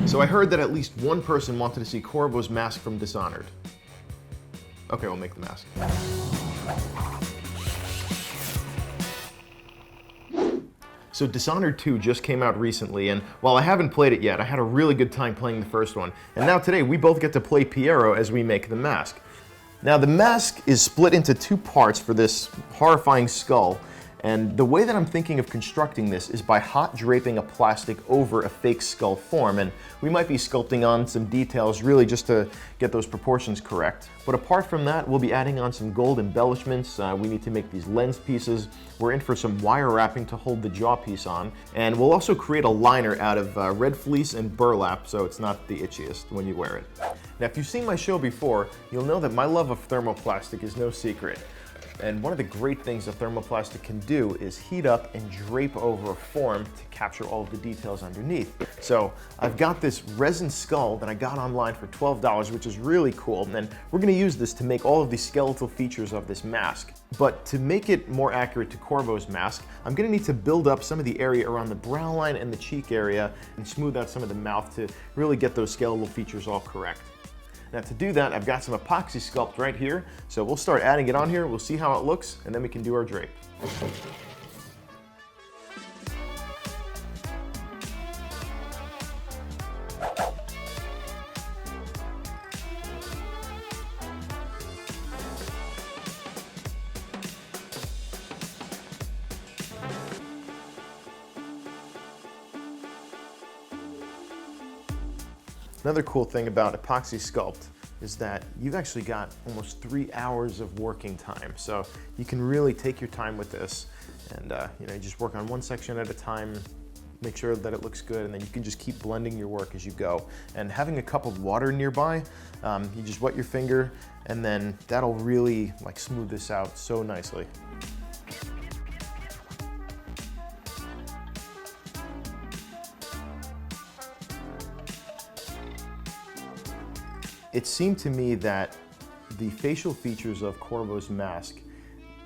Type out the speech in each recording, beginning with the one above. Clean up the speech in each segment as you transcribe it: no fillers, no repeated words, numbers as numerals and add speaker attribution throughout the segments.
Speaker 1: So I heard that at least one person wanted to see Corvo's mask from Dishonored. Okay, we'll make the mask. So Dishonored 2 just came out recently, and while I haven't played it yet, I had a really good time playing the first one. And now today, we both get to play Piero as we make the mask. Now the mask is split into two parts for this horrifying skull, and the way that I'm thinking of constructing this is by hot draping a plastic over a fake skull form, and we might be sculpting on some details really just to get those proportions correct. But apart from that, we'll be adding on some gold embellishments. We need to make these lens pieces. We're in for some wire wrapping to hold the jaw piece on, and we'll also create a liner out of red fleece and burlap so it's not the itchiest when you wear it. Now if you've seen my show before, you'll know that my love of thermoplastic is no secret. And one of the great things a thermoplastic can do is heat up and drape over a form to capture all of the details underneath. So I've got this resin skull that I got online for $12, which is really cool. And we're gonna use this to make all of the skeletal features of this mask. But to make it more accurate to Corvo's mask, I'm gonna need to build up some of the area around the brow line and the cheek area and smooth out some of the mouth to really get those skeletal features all correct. Now to do that, I've got some epoxy sculpt right here, so we'll start adding it on here, we'll see how it looks, and then we can do our drape. Another cool thing about epoxy sculpt is that you've actually got almost 3 hours of working time. So you can really take your time with this and you just work on one section at a time, make sure that it looks good, and then you can just keep blending your work as you go. And having a cup of water nearby, you just wet your finger and then that'll really smooth this out so nicely. It seemed to me that the facial features of Corvo's mask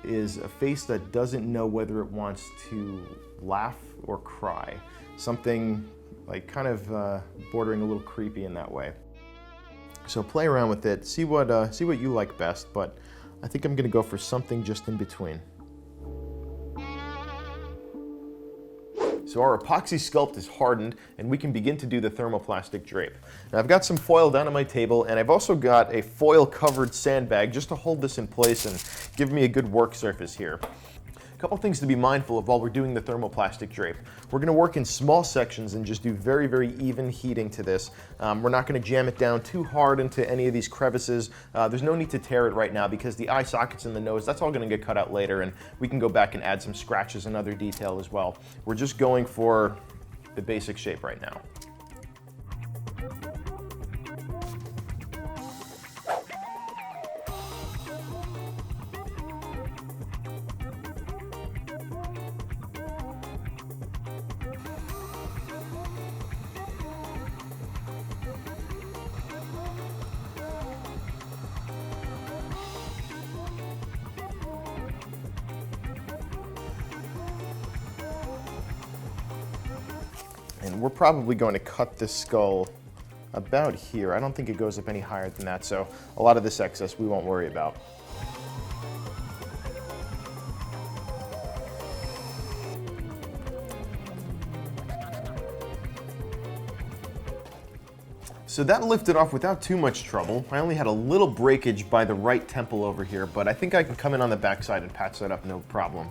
Speaker 1: is a face that doesn't know whether it wants to laugh or cry. Something kind of bordering a little creepy in that way. So play around with it, see what you like best, but I think I'm gonna go for something just in between. So our epoxy sculpt is hardened and we can begin to do the thermoplastic drape. Now I've got some foil down on my table and I've also got a foil covered sandbag just to hold this in place and give me a good work surface here. A couple things to be mindful of while we're doing the thermoplastic drape. We're going to work in small sections and just do very, very even heating to this. We're not going to jam it down too hard into any of these crevices. There's no need to tear it right now because the eye sockets in the nose, that's all going to get cut out later, and we can go back and add some scratches and other detail as well. We're just going for the basic shape right now. And we're probably going to cut this skull about here. I don't think it goes up any higher than that, so a lot of this excess we won't worry about. So that lifted off without too much trouble. I only had a little breakage by the right temple over here, but I think I can come in on the backside and patch that up no problem.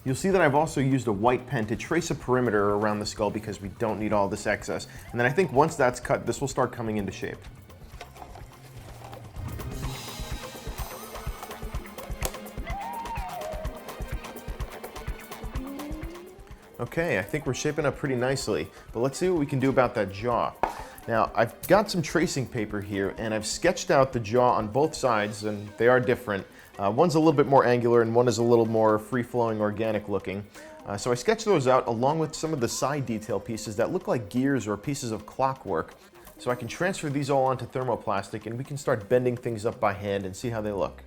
Speaker 1: You'll see that I've also used a white pen to trace a perimeter around the skull because we don't need all this excess. And then I think once that's cut, this will start coming into shape. Okay, I think we're shaping up pretty nicely, but let's see what we can do about that jaw. Now, I've got some tracing paper here, and I've sketched out the jaw on both sides, and they are different. One's a little bit more angular, and one is a little more free-flowing, organic looking. So I sketched those out along with some of the side detail pieces that look like gears or pieces of clockwork. So I can transfer these all onto thermoplastic, and we can start bending things up by hand and see how they look.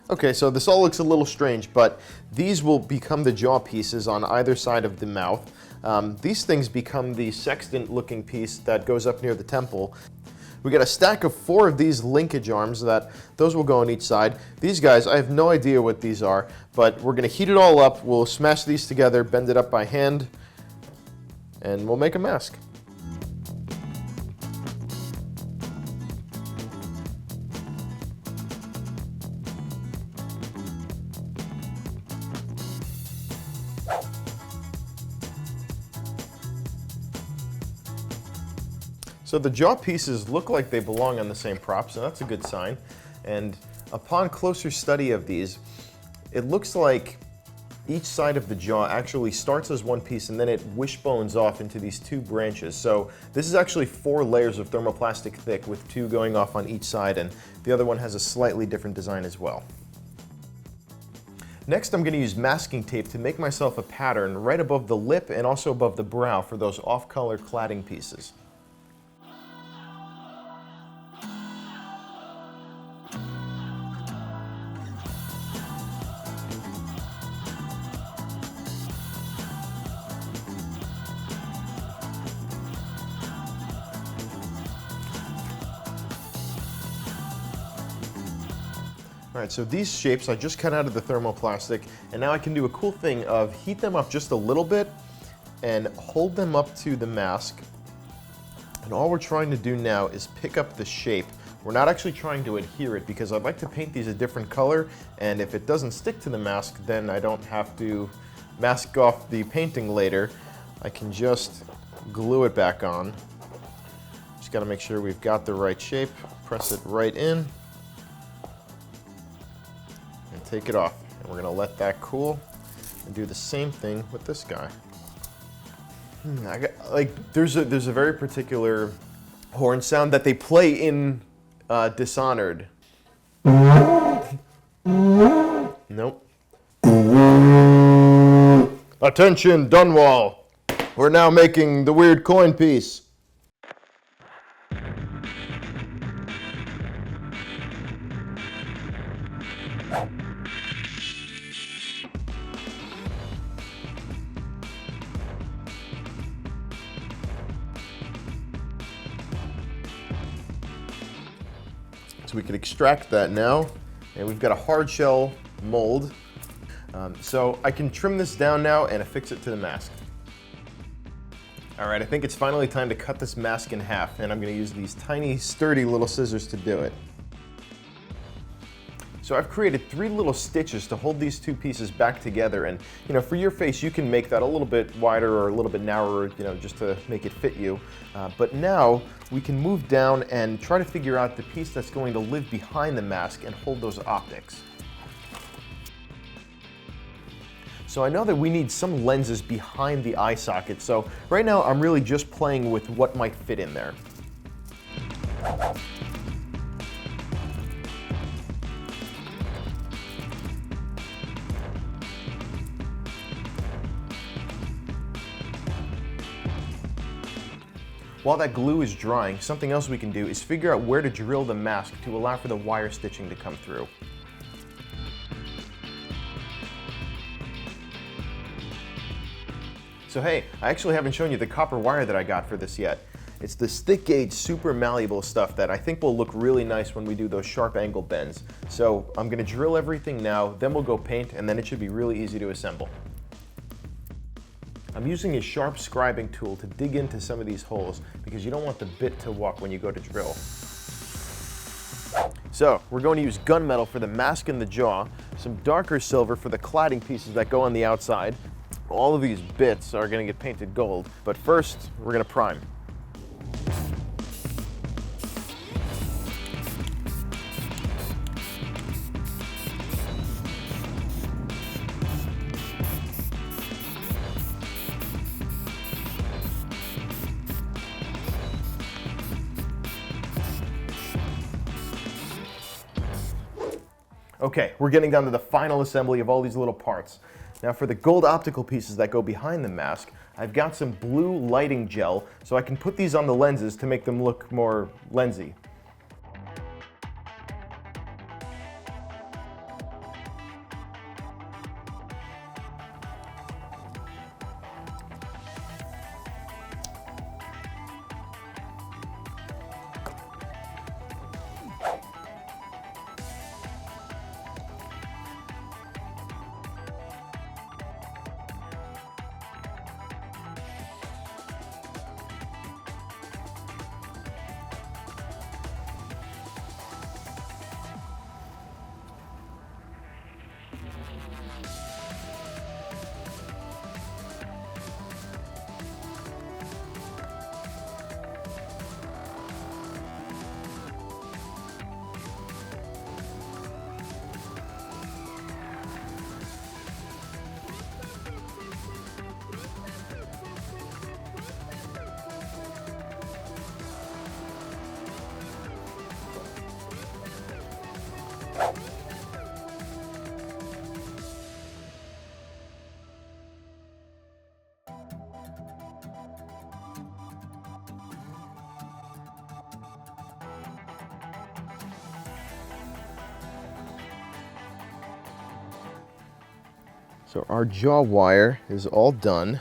Speaker 1: Okay, so this all looks a little strange, but these will become the jaw pieces on either side of the mouth. These things become the sextant-looking piece that goes up near the temple. We got a stack of 4 of these linkage arms those will go on each side. These guys, I have no idea what these are, but we're gonna heat it all up. We'll smash these together, bend it up by hand, and we'll make a mask. So the jaw pieces look like they belong on the same prop, so that's a good sign. And upon closer study of these, it looks like each side of the jaw actually starts as one piece and then it wishbones off into these 2 branches. So this is actually 4 layers of thermoplastic thick with 2 going off on each side, and the other one has a slightly different design as well. Next, I'm going to use masking tape to make myself a pattern right above the lip and also above the brow for those off-color cladding pieces. All right, so these shapes I just cut out of the thermoplastic, and now I can do a cool thing of heat them up just a little bit and hold them up to the mask. And all we're trying to do now is pick up the shape. We're not actually trying to adhere it because I'd like to paint these a different color, and if it doesn't stick to the mask, then I don't have to mask off the painting later. I can just glue it back on. Just gotta make sure we've got the right shape, press it right in, and take it off. And we're gonna let that cool and do the same thing with this guy. There's a very particular horn sound that they play in Dishonored. Nope. Attention, Dunwall. We're now making the weird coin piece. So we can extract that now, and we've got a hard shell mold. So I can trim this down now and affix it to the mask. All right, I think it's finally time to cut this mask in half, and I'm gonna use these tiny, sturdy little scissors to do it. So I've created 3 little stitches to hold these 2 pieces back together, and for your face you can make that a little bit wider or a little bit narrower, just to make it fit you. But now we can move down and try to figure out the piece that's going to live behind the mask and hold those optics. So I know that we need some lenses behind the eye socket, so right now I'm really just playing with what might fit in there. While that glue is drying, something else we can do is figure out where to drill the mask to allow for the wire stitching to come through. So hey, I actually haven't shown you the copper wire that I got for this yet. It's this thick gauge, super malleable stuff that I think will look really nice when we do those sharp angle bends. So I'm gonna drill everything now, then we'll go paint, and then it should be really easy to assemble. I'm using a sharp scribing tool to dig into some of these holes because you don't want the bit to walk when you go to drill. So we're going to use gunmetal for the mask and the jaw, some darker silver for the cladding pieces that go on the outside. All of these bits are going to get painted gold, but first we're going to prime. Okay, we're getting down to the final assembly of all these little parts. Now for the gold optical pieces that go behind the mask, I've got some blue lighting gel, so I can put these on the lenses to make them look more lensy. So our jaw wire is all done.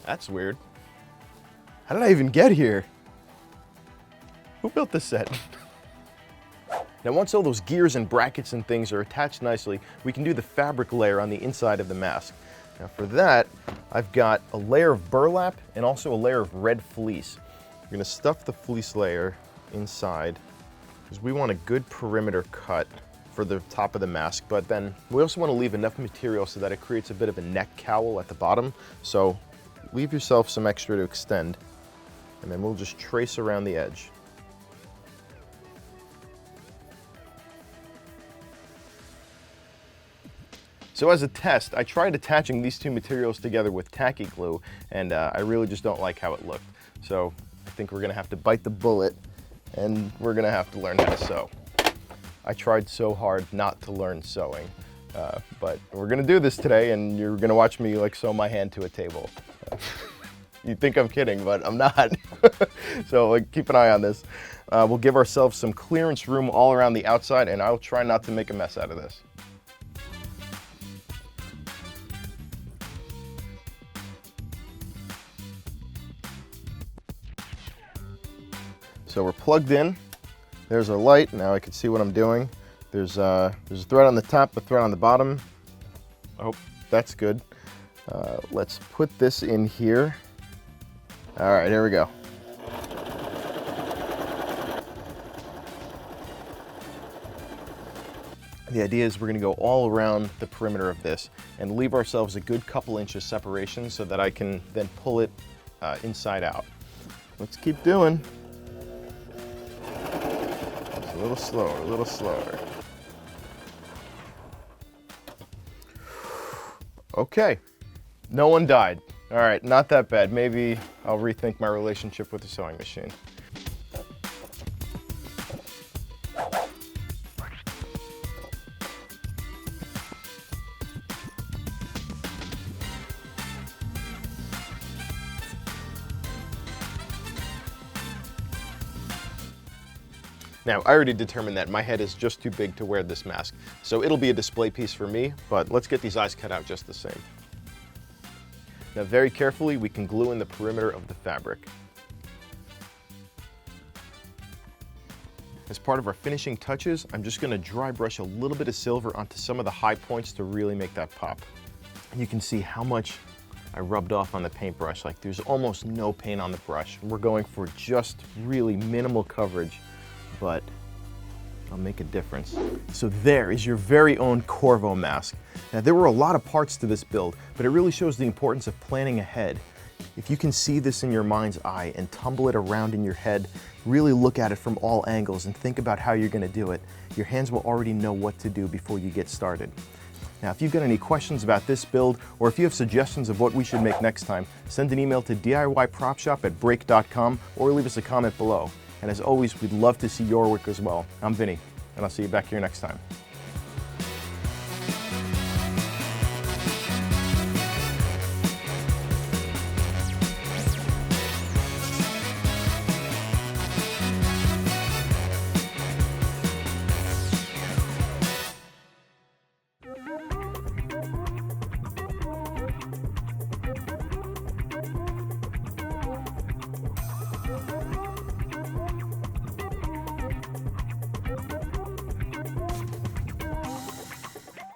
Speaker 1: That's weird. How did I even get here? Who built this set? Now once all those gears and brackets and things are attached nicely, we can do the fabric layer on the inside of the mask. Now for that, I've got a layer of burlap and also a layer of red fleece. We're gonna stuff the fleece layer inside because we want a good perimeter cut for the top of the mask, but then we also want to leave enough material so that it creates a bit of a neck cowl at the bottom. So leave yourself some extra to extend, and then we'll just trace around the edge. So as a test, I tried attaching these two materials together with tacky glue, and I really just don't like how it looked. So I think we're gonna have to bite the bullet, and we're gonna have to learn how to sew. I tried so hard not to learn sewing, but we're gonna do this today, and you're gonna watch me like sew my hand to a table. You'd think I'm kidding, but I'm not. So like, keep an eye on this. We'll give ourselves some clearance room all around the outside, and I'll try not to make a mess out of this. So we're plugged in. There's our light. Now I can see what I'm doing. There's a thread on the top, a thread on the bottom. Oh, that's good. Let's put this in here. All right, here we go. The idea is we're gonna go all around the perimeter of this and leave ourselves a good couple inches separation so that I can then pull it inside out. Let's keep doing. A little slower, a little slower. Okay, no one died. All right, not that bad. Maybe I'll rethink my relationship with the sewing machine. Now, I already determined that my head is just too big to wear this mask, so it'll be a display piece for me, but let's get these eyes cut out just the same. Now, very carefully, we can glue in the perimeter of the fabric. As part of our finishing touches, I'm just gonna dry brush a little bit of silver onto some of the high points to really make that pop. You can see how much I rubbed off on the paintbrush. Like, there's almost no paint on the brush. We're going for just really minimal coverage, but I'll make a difference. So there is your very own Corvo mask. Now, there were a lot of parts to this build, but it really shows the importance of planning ahead. If you can see this in your mind's eye and tumble it around in your head, really look at it from all angles and think about how you're gonna do it, your hands will already know what to do before you get started. Now, if you've got any questions about this build, or if you have suggestions of what we should make next time, send an email to DIYPropShop@break.com or leave us a comment below. And as always, we'd love to see your work as well. I'm Vinny, and I'll see you back here next time.